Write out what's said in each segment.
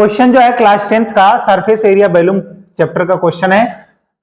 Question जो है class 10th का सरफेस एरिया वॉल्यूम चैप्टर का क्वेश्चन है।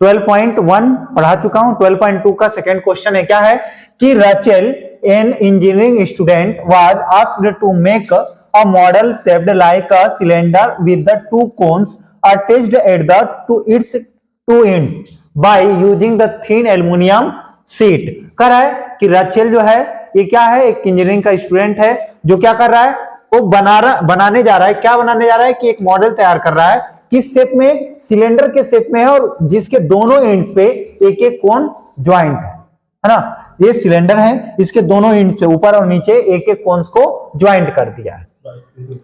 12.1 पढ़ा चुका हूं। 12.2 का सेकंड क्वेश्चन है, क्या है कि Rachel an engineering student was asked to make a model shaped like a cylinder with the two cones attached at the two its two ends by using the thin aluminium sheet. कर रहा है कि Rachel जो है ये क्या है, एक इंजीनियरिंग का स्टूडेंट है जो क्या कर रहा है, वो बनाने जा रहा है। क्या बनाने जा रहा है कि एक मॉडल तैयार कर रहा है, किस शेप में, सिलेंडर के शेप में है और जिसके दोनों एंड्स पे एक एक कोन ज्वाइंट है ना। ये सिलेंडर है, इसके दोनों एंड्स पे ऊपर और नीचे एक एक कोन्स को ज्वाइंट कर दिया है।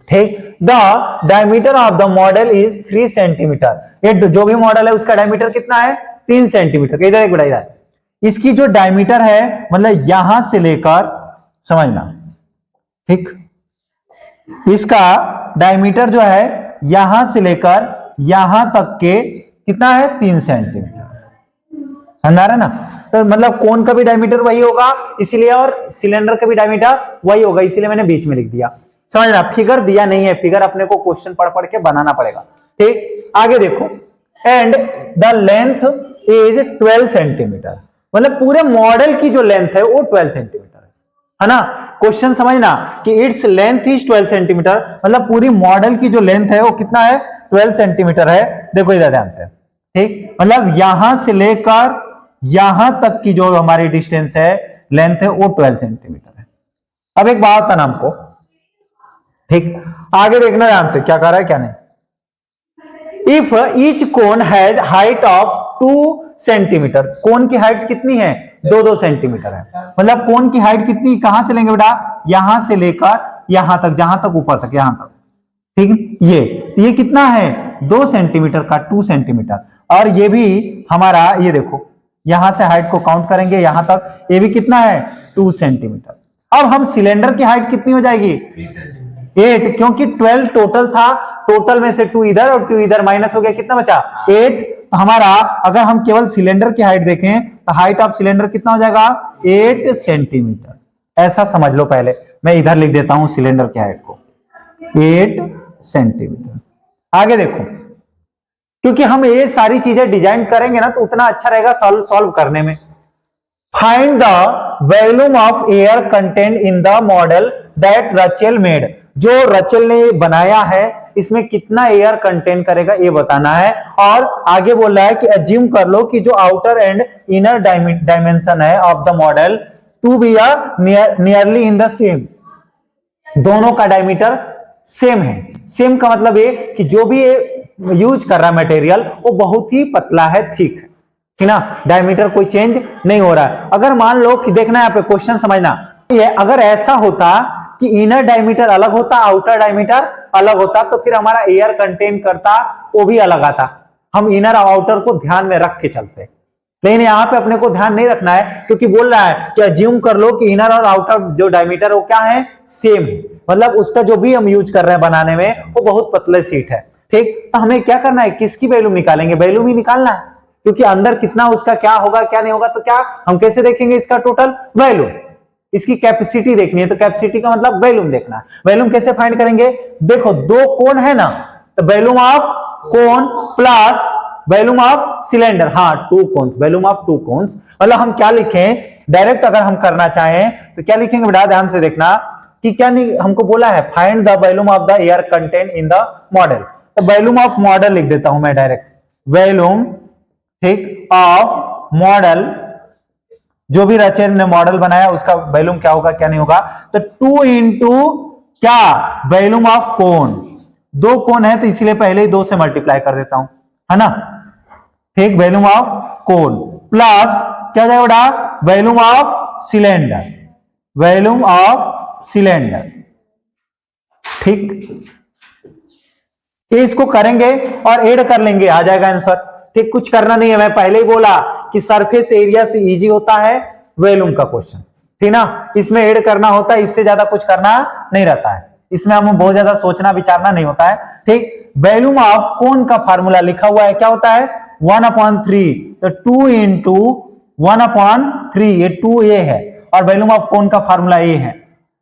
ठीक, the diameter of the model is 3 centimetre. ये जो भी मॉडल है उसका डायमीटर कितना है, 3 सेंटीमीटर। इधर एक बड़ा इधर इसकी जो डायमीटर है, मतलब यहां से लेकर, समझना ठीक, इसका डायमीटर जो है यहां से लेकर यहां तक के कितना है, 3 सेंटीमीटर। समझा रहे ना। तो मतलब कोन का भी डायमीटर वही होगा इसीलिए, और सिलेंडर का भी डायमीटर वही होगा, इसीलिए मैंने बीच में लिख दिया। समझना, फिगर दिया नहीं है, फिगर अपने को क्वेश्चन पढ़ पढ़ के बनाना पड़ेगा। ठीक, आगे देखो, and the length is 12 centimetre. मतलब पूरे मॉडल की जो लेंथ है वो 12 सेंटीमीटर है ना। क्वेश्चन समझना कि इट्स लेंथ इज 12 सेंटीमीटर, मतलब पूरी मॉडल की जो लेंथ है वो कितना है, 12 सेंटीमीटर है। देखो इधर ध्यान से, ठीक, मतलब यहां से लेकर यहां तक की जो हमारी डिस्टेंस है, लेंथ है, वो 12 सेंटीमीटर है। अब एक बात था ना हमको, ठीक, आगे देखना ध्यान से क्या कर रहा है क्या नहीं। If each cone has height of 2 centimetre, cone की हाइट कितनी है, 2-2 सेंटीमीटर है। मतलब कोन की हाइट कितनी, कहां से लेंगे बेटा, यहां से लेकर यहां तक, जहां तक ऊपर तक, यहां तक। ठीक, ये कितना है, 2 सेंटीमीटर का 2 सेंटीमीटर। और ये भी हमारा, ये देखो यहां से हाइट को काउंट करेंगे यहां तक, ये भी कितना है, 2 सेंटीमीटर। अब हम सिलेंडर की हाइट कितनी हो जाएगी, 8, क्योंकि 12 टोटल था, टोटल में से 2 इधर और 2 इधर माइनस हो गया, कितना बचा, 8। तो हमारा अगर हम केवल सिलेंडर की हाइट देखें तो हाइट ऑफ सिलेंडर कितना हो जाएगा, 8 सेंटीमीटर। ऐसा समझ लो, पहले मैं इधर लिख देता हूं सिलेंडर की हाइट को, 8 सेंटीमीटर। आगे देखो, क्योंकि हम ये सारी चीजें डिजाइन करेंगे ना तो उतना अच्छा रहेगा सॉल्व करने में। Find the volume of air content in the model that Rachel made. जो रचेल ने बनाया है इसमें कितना एयर कंटेन करेगा ये बताना है। और आगे बोल रहा है कि अज्यूम कर लो कि जो आउटर एंड इनर डायमेंशन है of the model to be nearly in the same, दोनों का डायमीटर सेम है। सेम का मतलब ये कि जो भी यूज कर रहा है मटेरियल वो बहुत ही पतला है, थिक है, ठीक ना, डायमीटर कोई चेंज नहीं हो रहा है। अगर मान लो कि देखना है यहाँ पे क्वेश्चन समझना, ये अगर ऐसा होता कि इनर डायमीटर अलग होता, आउटर डायमीटर अलग होता, तो फिर हमारा एयर कंटेन करता वो भी अलग आता, हम इनर और आउटर को ध्यान में रख के चलते। लेकिन यहाँ पे अपने को ध्यान नहीं रखना है, क्योंकि बोल रहा है कि अज्यूम कर लो कि इनर और आउटर जो डायमीटर वो क्या है, सेम है। मतलब उसका जो भी हम यूज कर रहे हैं बनाने में वो बहुत पतले शीट है। ठीक, तो हमें क्या करना है, किसकी वैल्यू निकालेंगे, वैल्यू ही निकालना है, क्योंकि अंदर कितना उसका क्या होगा क्या नहीं होगा। तो क्या हम कैसे देखेंगे इसका टोटल वैल्यू, इसकी कैपेसिटी देखनी है तो कैपेसिटी का मतलब वॉल्यूम देखना है। वॉल्यूम कैसे फाइंड करेंगे, देखो 2 कोन है ना, तो volume of cone plus volume of cylinder, हाँ 2 कोन्स, वॉल्यूम ऑफ 2 कोन्स। मतलब हम क्या लिखें, डायरेक्ट अगर हम करना चाहें तो क्या लिखेंगे बेटा, ध्यान से देखना कि क्या नहीं हमको बोला है, find the volume of the air content in the model. तो वॉल्यूम ऑफ मॉडल लिख देता हूं मैं डायरेक्ट, वॉल्यूम ठीक ऑफ मॉडल, जो भी रचेल ने मॉडल बनाया उसका वॉल्यूम क्या होगा क्या नहीं होगा। तो 2 इंटू क्या, वॉल्यूम ऑफ कोन, 2 कोन है तो इसीलिए पहले ही 2 से मल्टीप्लाई कर देता हूं, है ना। ठीक, वॉल्यूम ऑफ कोन प्लस क्या हो जाएगा बेटा, volume of cylinder, volume of cylinder. ठीक, इसको करेंगे और ऐड कर लेंगे, आ जाएगा आंसर। ठीक, कुछ करना नहीं है, मैं पहले ही बोला कि सरफेस एरिया से इजी होता है वॉल्यूम का क्वेश्चन, ठीक ना। इसमें ऐड करना होता है, इससे ज्यादा कुछ करना नहीं रहता है, इसमें हमें बहुत ज्यादा सोचना विचारना नहीं होता है। ठीक, वॉल्यूम ऑफ कोन का फार्मूला लिखा हुआ है, क्या होता है 1/3, तो 2 इंटू 1/3, ये 2a है, और वॉल्यूम ऑफ कोन का फार्मूला a है,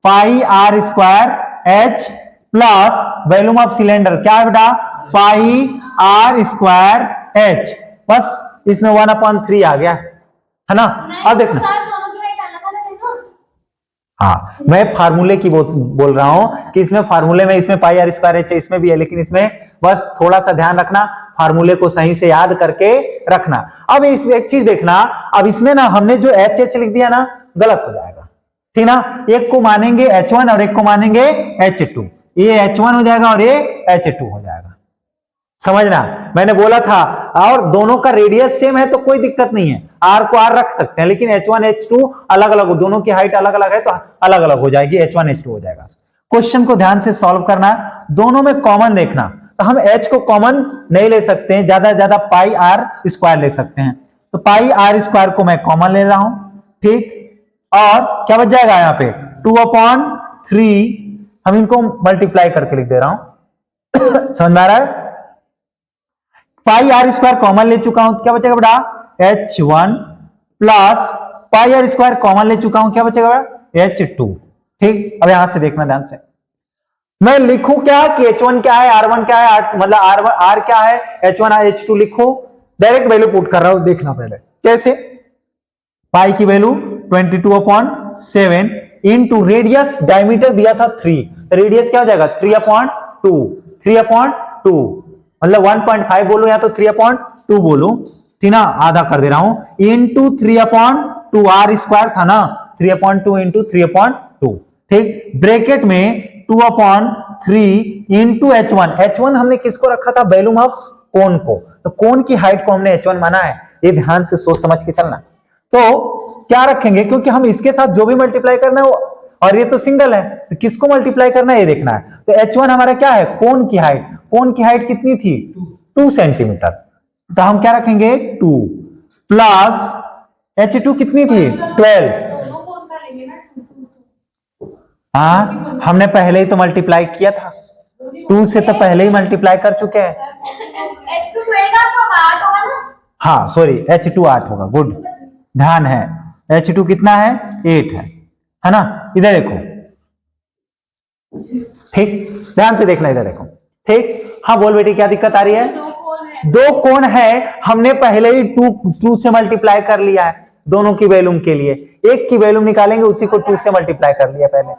पाई r square h plus volume of cylinder क्या है बेटा, पाई आर स्क्वायर एच, बस इसमें 1/3 आ गया है ना। अब देखना, हाँ मैं फार्मूले की बोल रहा हूं कि इसमें फार्मूले में इसमें पाई आर स्क्वायर एच इसमें भी है, लेकिन इसमें बस थोड़ा सा ध्यान रखना, फार्मूले को सही से याद करके रखना। अब इस एक चीज देखना, अब इसमें ना हमने जो एच एच लिख दिया ना, गलत हो जाएगा, ठीक ना। एक को मानेंगे H1 और एक को मानेंगे H2, ये H1 हो जाएगा और ये H2 हो जाएगा, समझना। मैंने बोला था, और दोनों का रेडियस सेम है तो कोई दिक्कत नहीं है, R को R रख सकते हैं, लेकिन H1 H2 अलग अलग हो, दोनों की हाइट अलग अलग है तो अलग अलग हो जाएगी, H1 H2 हो जाएगा। क्वेश्चन को ध्यान से सॉल्व करना, दोनों में कॉमन देखना, तो हम H को कॉमन नहीं ले सकते हैं, ज्यादा से ज्यादा पाई आर स्क्वायर ले सकते हैं, तो पाई आर स्क्वायर को मैं कॉमन ले रहा हूं, ठीक। और क्या बच जाएगा यहाँ पे 2/3, हम इनको मल्टीप्लाई करके लिख दे रहा हूं समझ में आ रहा है। पाई आर स्क्वायर कॉमन ले चुका हूं, क्या बचेगा बेटा H1 plus pi r square common ले चुका हूं, क्या बचेगा बेटा H2, ठीक। अब यहां से देखना ध्यान से, मैं लिखूं क्या कि H1 क्या है, R1 क्या है, मतलब R क्या है, H1 H2 लिखो, डायरेक्ट वैल्यू पुट कर रहा हूं, देखना पहले कैसे। पाई की वैल्यू 22/7 इंटू रेडियस, डायमीटर दिया था 3, रेडियस क्या हो जाएगा 3/2 मतलब 1.5 बोलो या तो 3/2 बोलो, ठीक ना, आधा कर दे रहा हूं, इंटू 3/2, आर स्क्वायर था ना, 3/2 इंटू 3/2, ठीक। ब्रैकेट में 2/3 इंटू H1 हमने किसको रखा था, वॉल्यूम ऑफ कोन को, तो कोन की हाइट को हमने H1 माना है, ये ध्यान से सोच समझ के चलना। तो क्या रखेंगे, क्योंकि हम इसके साथ जो भी मल्टीप्लाई करना है, और ये तो सिंगल है, तो किसको मल्टीप्लाई करना है ये देखना है। तो H1 हमारा क्या है, कोन की हाइट, कोन की हाइट कितनी थी 2 सेंटीमीटर, तो हम क्या रखेंगे 2 प्लस H2 कितनी थी 12, हाँ हमने पहले ही तो मल्टीप्लाई किया था, 2 से तो पहले ही मल्टीप्लाई कर चुके हैं, हाँ सॉरी H2 8 होगा, गुड ध्यान है, H2 कितना है 8 है ना। इधर देखो, ठीक ध्यान से देखना, इधर देखो, ठीक। हाँ बोल बेटी क्या दिक्कत आ रही है, दो कोण है, हमने पहले ही 2 से मल्टीप्लाई कर लिया है दोनों की वैल्यूम के लिए, एक की वैल्यूम निकालेंगे उसी को 2 से मल्टीप्लाई कर लिया पहले,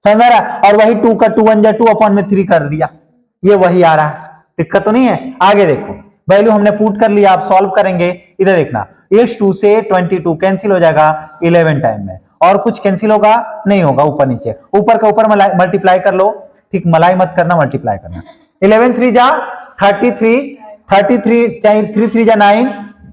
समझ रहा, और वही 2 का 2 1 जा 2/3 कर दिया, ये वही आ रहा है, दिक्कत तो नहीं है। आगे देखो, वैल्यू हमने पुट कर लिया, आप सॉल्व करेंगे, इधर देखना, इस 2 से 22 कैंसिल हो जाएगा 11 टाइम में, और कुछ कैंसिल होगा नहीं होगा, ऊपर नीचे, ऊपर का ऊपर मल्टीप्लाई कर लो, ठीक, मलाई मत करना, मल्टीप्लाई करना, 11 3 जा 33, 3 3 जा 9,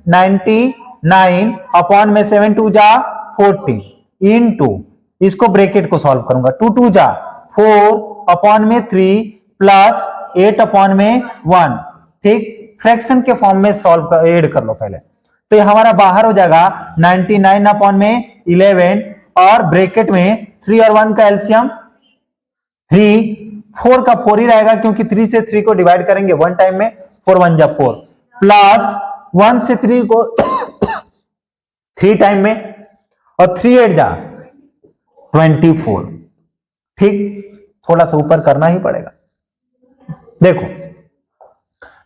99 अपॉन में 7 2 जा 40 इनटू, इसको ब्रैकेट को सॉल्व करूंगा, 2 2 जा 4 अपॉन में 3 प्लस 8 अपॉन में 1, ठीक, फ्रैक्शन के फॉर्म में सॉल्व ऐड कर लो पहले, तो ये हमारा बाहर हो जाएगा 99 अपॉन में 11, और ब्रैकेट में 3 और 1 का एलसीएम 3, 4 का 4 ही रहेगा क्योंकि 3 से 3 को डिवाइड करेंगे 1 टाइम में, 4 1 जा 4 प्लस 1 से 3 को 3 टाइम में, और 3 8 जा 24, ठीक, थोड़ा सा ऊपर करना ही पड़ेगा। देखो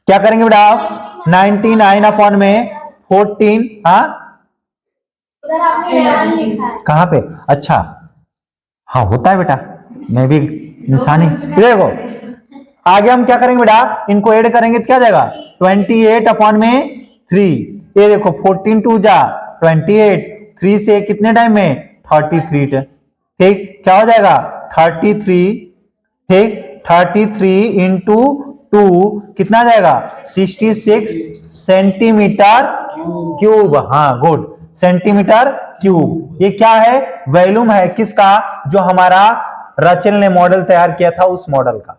क्या करेंगे बेटा, 99 अपॉन में 14, हाँ कहां पे, अच्छा हाँ होता है बेटा, मैं भी इंसानी, देखो आगे हम क्या करेंगे बेटा, इनको ऐड करेंगे तो क्या जाएगा 28 अपॉन में 3, ये देखो 14 2 जा 28, 3 से कितने टाइम में 33, ठीक, क्या हो जाएगा 33, ठीक, 33 इंटू 2 कितना जाएगा 66 सेंटीमीटर क्यूब, हाँ गुड, सेंटीमीटर क्यूब, ये क्या है, वॉल्यूम है किसका, जो हमारा रचल ने मॉडल तैयार किया था उस मॉडल का,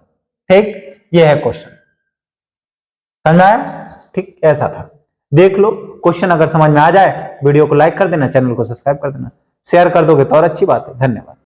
ठीक, ये है क्वेश्चन, समझ आया, ठीक, ऐसा था, देख लो क्वेश्चन, अगर समझ में आ जाए वीडियो को लाइक कर देना, चैनल को सब्सक्राइब कर देना, शेयर कर दोगे तो और अच्छी बात है, धन्यवाद।